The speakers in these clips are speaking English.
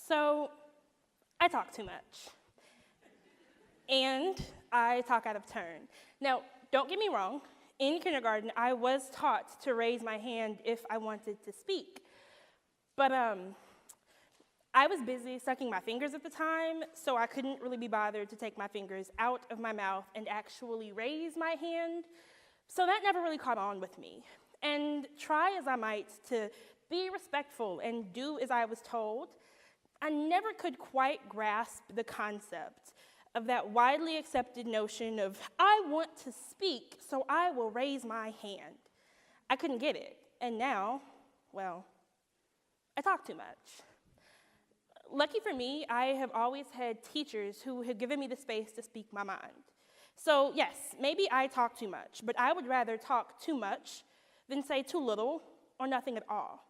So, I talk too much. And I talk out of turn. Now, don't get me wrong. In kindergarten, I was taught to raise my hand if I wanted to speak. But I was busy sucking my fingers at the time, so I couldn't really be bothered to take my fingers out of my mouth and actually raise my hand. So that never really caught on with me. And try as I might to be respectful and do as I was told, I never could quite grasp the concept of that widely accepted notion of, I want to speak, so I will raise my hand. I couldn't get it, and now, well, I talk too much. Lucky for me, I have always had teachers who have given me the space to speak my mind. So yes, maybe I talk too much, but I would rather talk too much than say too little or nothing at all.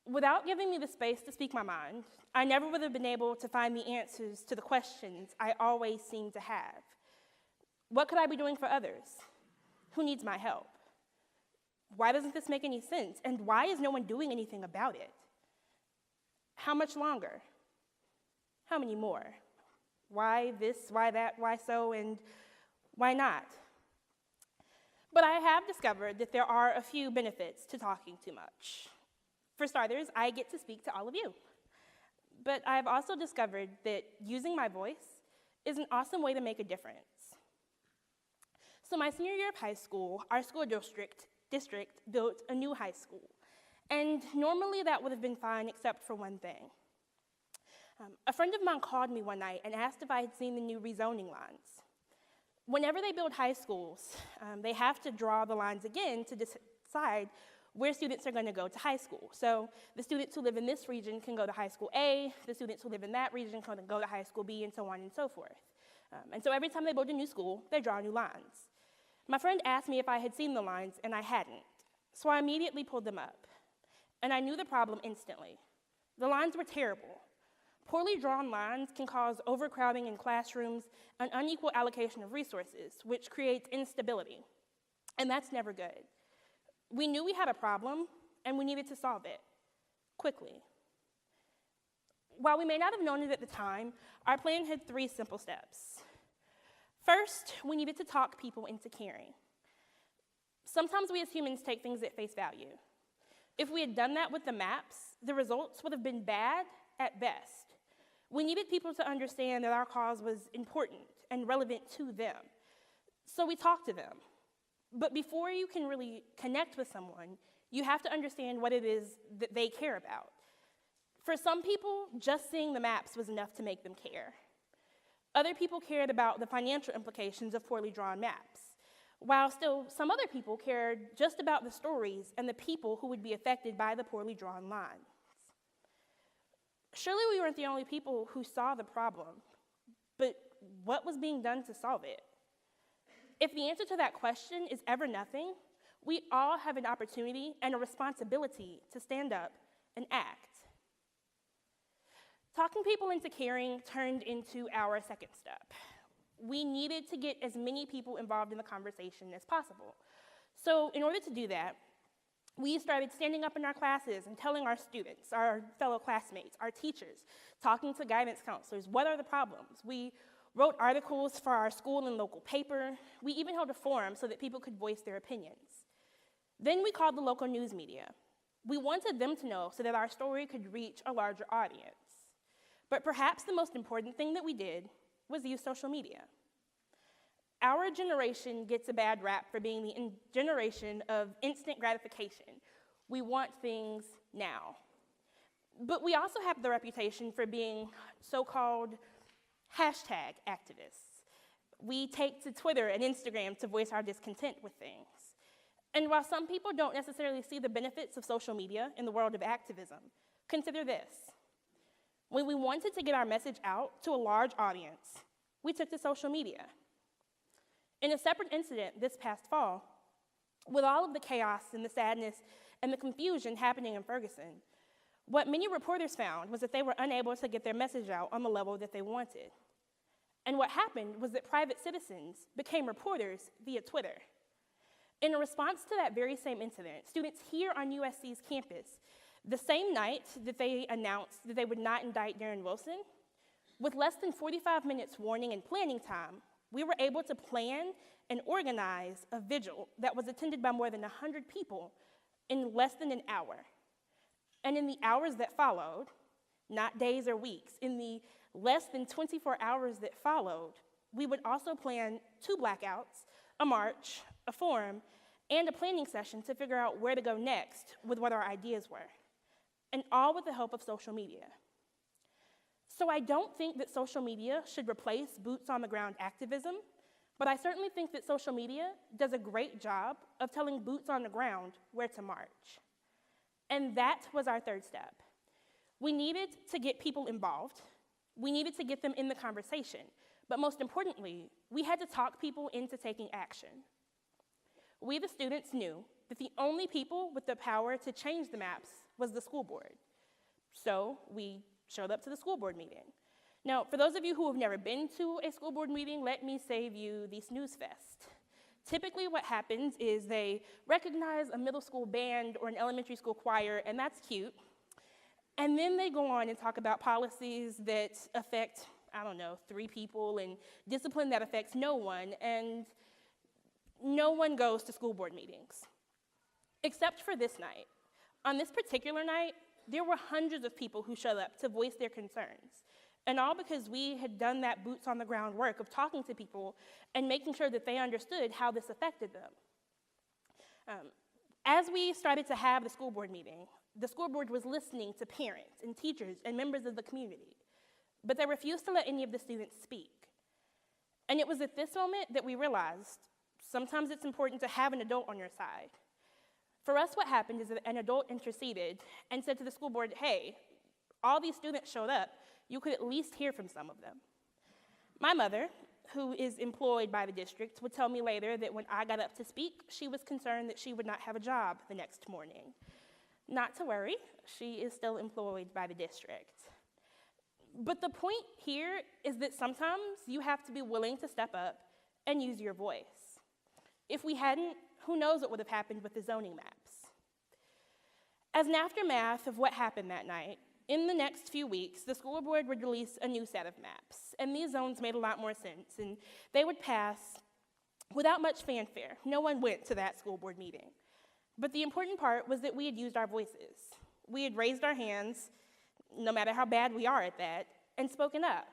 Without giving me the space to speak my mind, I never would have been able to find the answers to the questions I always seem to have. What could I be doing for others? Who needs my help? Why doesn't this make any sense? And why is no one doing anything about it? How much longer? How many more? Why this, why that, why so, and why not? But I have discovered that there are a few benefits to talking too much. For starters, I get to speak to all of you. But I've also discovered that using my voice is an awesome way to make a difference. So my senior year of high school, our school district built a new high school. And normally that would have been fine except for one thing. A friend of mine called me one night and asked if I had seen the new rezoning lines. Whenever they build high schools, they have to draw the lines again to decide where students are going to go to high school. So the students who live in this region can go to high school A, the students who live in that region can go to high school B, and so on and so forth. And so every time they build a new school, they draw new lines. My friend asked me if I had seen the lines, and I hadn't. So I immediately pulled them up, and I knew the problem instantly. The lines were terrible. Poorly drawn lines can cause overcrowding in classrooms and unequal allocation of resources, which creates instability. And that's never good. We knew we had a problem, and we needed to solve it quickly. While we may not have known it at the time, our plan had 3 simple steps. First, we needed to talk people into caring. Sometimes we as humans take things at face value. If we had done that with the maps, the results would have been bad at best. We needed people to understand that our cause was important and relevant to them. So we talked to them. But before you can really connect with someone, you have to understand what it is that they care about. For some people, just seeing the maps was enough to make them care. Other people cared about the financial implications of poorly drawn maps, while still some other people cared just about the stories and the people who would be affected by the poorly drawn lines. Surely we weren't the only people who saw the problem, but what was being done to solve it? If the answer to that question is ever nothing, we all have an opportunity and a responsibility to stand up and act. Talking people into caring turned into our second step. We needed to get as many people involved in the conversation as possible. So in order to do that, we started standing up in our classes and telling our students, our fellow classmates, our teachers, talking to guidance counselors, what are the problems? We wrote articles for our school and local paper. We even held a forum so that people could voice their opinions. Then we called the local news media. We wanted them to know so that our story could reach a larger audience. But perhaps the most important thing that we did was use social media. Our generation gets a bad rap for being the generation of instant gratification. We want things now. But we also have the reputation for being so-called hashtag activists. We take to Twitter and Instagram to voice our discontent with things. And while some people don't necessarily see the benefits of social media in the world of activism, consider this. When we wanted to get our message out to a large audience, we took to social media. In a separate incident this past fall, with all of the chaos and the sadness and the confusion happening in Ferguson, what many reporters found was that they were unable to get their message out on the level that they wanted. And what happened was that private citizens became reporters via Twitter. In response to that very same incident, students here on USC's campus The same night that they announced that they would not indict Darren Wilson, with less than 45 minutes warning and planning time, we were able to plan and organize a vigil that was attended by more than 100 people in less than an hour. And in the hours that followed, not days or weeks, in the less than 24 hours that followed, we would also plan 2 blackouts, a march, a forum, and a planning session to figure out where to go next with what our ideas were, and all with the help of social media. So I don't think that social media should replace boots-on-the-ground activism, but I certainly think that social media does a great job of telling boots on the ground where to march. And that was our third step. We needed to get people involved. We needed to get them in the conversation. But most importantly, we had to talk people into taking action. We, the students, knew that the only people with the power to change the maps was the school board. So we showed up to the school board meeting. Now, for those of you who have never been to a school board meeting, let me save you the snooze fest. Typically what happens is they recognize a middle school band or an elementary school choir, and that's cute. And then they go on and talk about policies that affect, 3 people, and discipline that affects no one, and no one goes to school board meetings. Except for this night. On this particular night, there were hundreds of people who showed up to voice their concerns. And all because we had done that boots on the ground work of talking to people and making sure that they understood how this affected them. As we started to have the school board meeting, the school board was listening to parents and teachers and members of the community, but they refused to let any of the students speak. And it was at this moment that we realized sometimes it's important to have an adult on your side. For us, what happened is that an adult interceded and said to the school board, hey, all these students showed up, you could at least hear from some of them. My mother, who is employed by the district, would tell me later that when I got up to speak, she was concerned that she would not have a job the next morning. Not to worry, she is still employed by the district. But the point here is that sometimes you have to be willing to step up and use your voice. If we hadn't, who knows what would have happened with the zoning maps. As an aftermath of what happened that night, in the next few weeks, the school board would release a new set of maps, and these zones made a lot more sense, and they would pass without much fanfare. No one went to that school board meeting. But the important part was that we had used our voices. We had raised our hands, no matter how bad we are at that, and spoken up.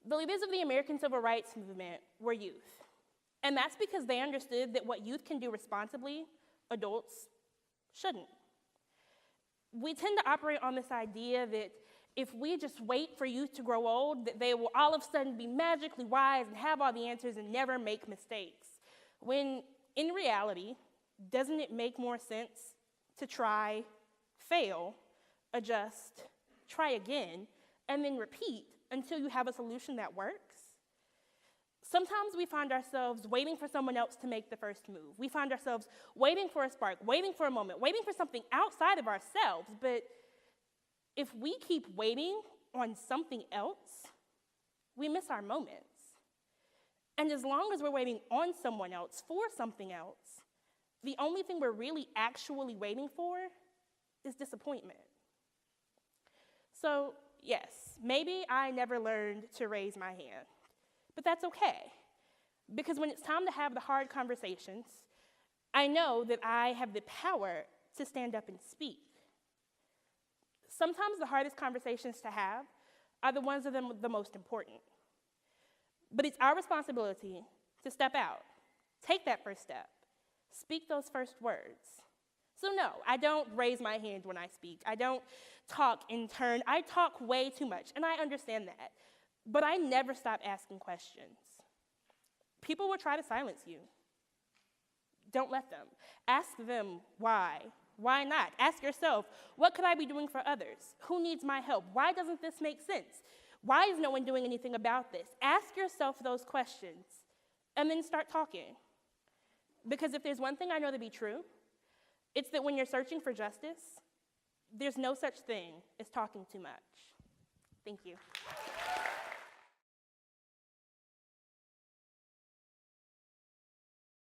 The leaders of the American Civil Rights Movement were youth, and that's because they understood that what youth can do responsibly, adults shouldn't. We tend to operate on this idea that if we just wait for youth to grow old, that they will all of a sudden be magically wise and have all the answers and never make mistakes. When in reality, doesn't it make more sense to try, fail, adjust, try again, and then repeat until you have a solution that works? Sometimes we find ourselves waiting for someone else to make the first move. We find ourselves waiting for a spark, waiting for a moment, waiting for something outside of ourselves. But if we keep waiting on something else, we miss our moments. And as long as we're waiting on someone else for something else, the only thing we're really actually waiting for is disappointment. So yes, maybe I never learned to raise my hand. But that's okay, because when it's time to have the hard conversations, I know that I have the power to stand up and speak. Sometimes the hardest conversations to have are the ones that are the most important. But it's our responsibility to step out, take that first step, speak those first words. So no, I don't raise my hand when I speak. I don't talk in turn. I talk way too much, and I understand that. But I never stop asking questions. People will try to silence you. Don't let them. Ask them why. Why not? Ask yourself, what could I be doing for others? Who needs my help? Why doesn't this make sense? Why is no one doing anything about this? Ask yourself those questions and then start talking. Because if there's one thing I know to be true, it's that when you're searching for justice, there's no such thing as talking too much. Thank you.